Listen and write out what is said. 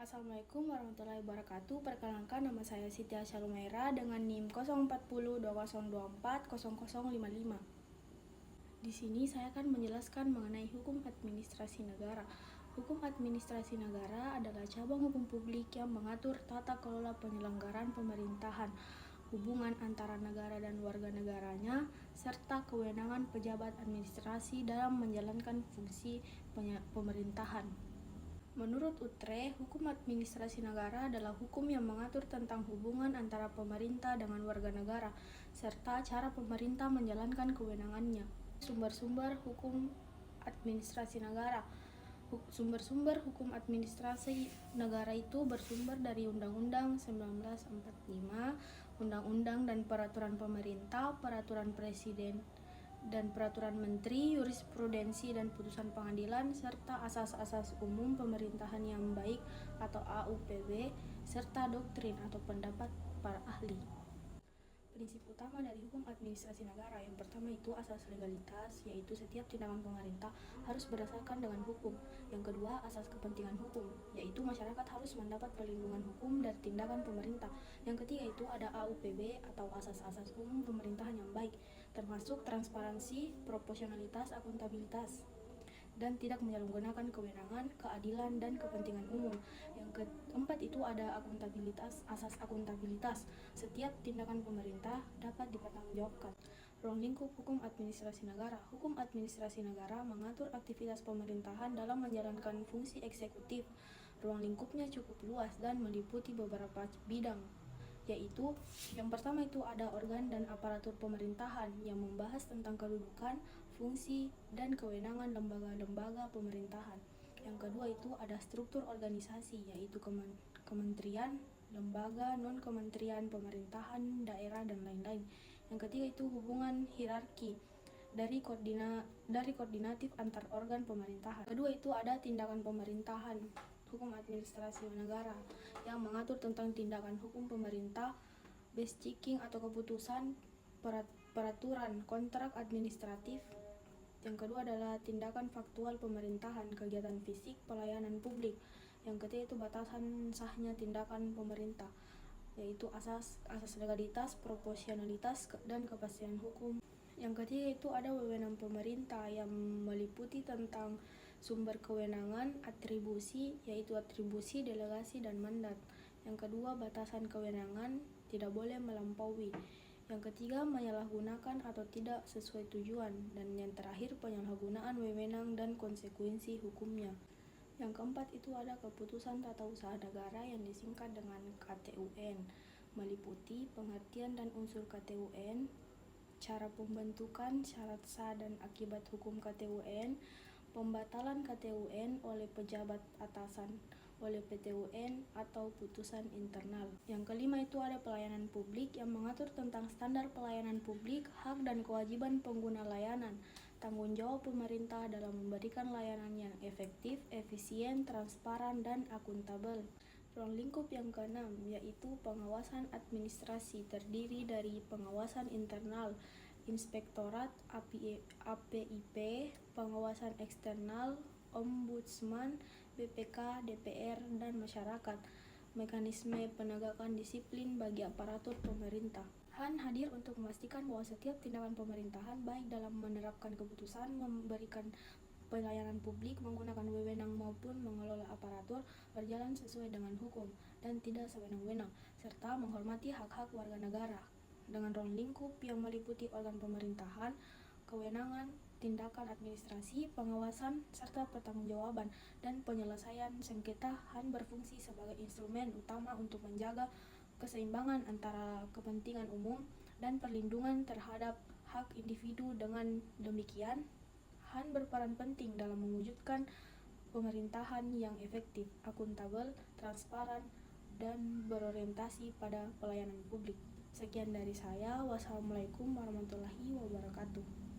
Assalamualaikum warahmatullahi wabarakatuh. Perkenalkan, nama saya Siti Asyalumaira dengan NIM 04020240055. Di sini saya akan menjelaskan mengenai hukum administrasi negara. Hukum administrasi negara adalah cabang hukum publik yang mengatur tata kelola penyelenggaraan pemerintahan, hubungan antara negara dan warga negaranya, serta kewenangan pejabat administrasi dalam menjalankan fungsi pemerintahan. Menurut Utrecht, hukum administrasi negara adalah hukum yang mengatur tentang hubungan antara pemerintah dengan warga negara, serta cara pemerintah menjalankan kewenangannya. Sumber-sumber hukum administrasi negara. Sumber-sumber hukum administrasi negara itu bersumber dari Undang-Undang 1945, Undang-Undang dan Peraturan Pemerintah, Peraturan Presiden dan Peraturan Menteri, Jurisprudensi dan Putusan Pengadilan, serta asas-asas umum pemerintahan yang baik atau AUPB, serta doktrin atau pendapat para ahli. Prinsip utama dari hukum administrasi negara yang pertama itu asas legalitas, yaitu setiap tindakan pemerintah harus berdasarkan dengan hukum. Yang kedua, asas kepentingan hukum, yaitu masyarakat harus mendapat perlindungan hukum dari tindakan pemerintah. Yang ketiga itu ada AUPB atau asas-asas umum pemerintahan yang baik, termasuk transparansi, proporsionalitas, akuntabilitas, dan tidak menyalahgunakan kewenangan, keadilan, dan kepentingan umum. Yang keempat itu ada akuntabilitas, asas akuntabilitas. Setiap tindakan pemerintah dapat dipertanggungjawabkan. Ruang lingkup hukum administrasi negara. Hukum administrasi negara mengatur aktivitas pemerintahan dalam menjalankan fungsi eksekutif. Ruang lingkupnya cukup luas dan meliputi beberapa bidang, yaitu yang pertama itu ada organ dan aparatur pemerintahan yang membahas tentang kedudukan, fungsi, dan kewenangan lembaga-lembaga pemerintahan. Yang kedua itu ada struktur organisasi, yaitu kementerian, lembaga, non-kementerian, pemerintahan, daerah, dan lain-lain. Yang ketiga itu hubungan hierarki dari koordinatif antar organ pemerintahan. Kedua itu ada tindakan pemerintahan, hukum administrasi negara yang mengatur tentang tindakan hukum pemerintah, base checking atau keputusan, peraturan, kontrak administratif. Yang kedua adalah tindakan faktual pemerintahan, kegiatan fisik, pelayanan publik. Yang ketiga itu batasan sahnya tindakan pemerintah, yaitu asas legalitas, proporsionalitas, dan kepastian hukum. Yang ketiga itu ada wewenang pemerintah yang meliputi tentang sumber kewenangan, atribusi, yaitu atribusi, delegasi, dan mandat. Yang kedua, batasan kewenangan tidak boleh melampaui. Yang ketiga, menyalahgunakan atau tidak sesuai tujuan. Dan yang terakhir, penyalahgunaan wewenang dan konsekuensi hukumnya. Yang keempat itu ada keputusan tata usaha negara yang disingkat dengan KTUN, meliputi pengertian dan unsur KTUN, cara pembentukan, syarat sah dan akibat hukum KTUN, pembatalan KTUN oleh pejabat atasan oleh PTUN atau putusan internal. Yang kelima itu ada pelayanan publik yang mengatur tentang standar pelayanan publik, hak dan kewajiban pengguna layanan, tanggung jawab pemerintah dalam memberikan layanan yang efektif, efisien, transparan, dan akuntabel. Ruang lingkup yang keenam yaitu pengawasan administrasi, terdiri dari pengawasan internal, inspektorat, APIP, pengawasan eksternal, ombudsman, BPK, DPR, dan masyarakat. Mekanisme penegakan disiplin bagi aparatur pemerintah. Han hadir untuk memastikan bahwa setiap tindakan pemerintahan, baik dalam menerapkan keputusan, memberikan pelayanan publik, menggunakan wewenang maupun mengelola aparatur, berjalan sesuai dengan hukum dan tidak sewenang-wenang, serta menghormati hak-hak warga negara. Dengan ruang lingkup yang meliputi organ pemerintahan, kewenangan, tindakan administrasi, pengawasan, serta pertanggungjawaban dan penyelesaian sengketa, Han berfungsi sebagai instrumen utama untuk menjaga keseimbangan antara kepentingan umum dan perlindungan terhadap hak individu. Dengan demikian, Han berperan penting dalam mewujudkan pemerintahan yang efektif, akuntabel, transparan, dan berorientasi pada pelayanan publik. Sekian dari saya. Wassalamualaikum warahmatullahi wabarakatuh.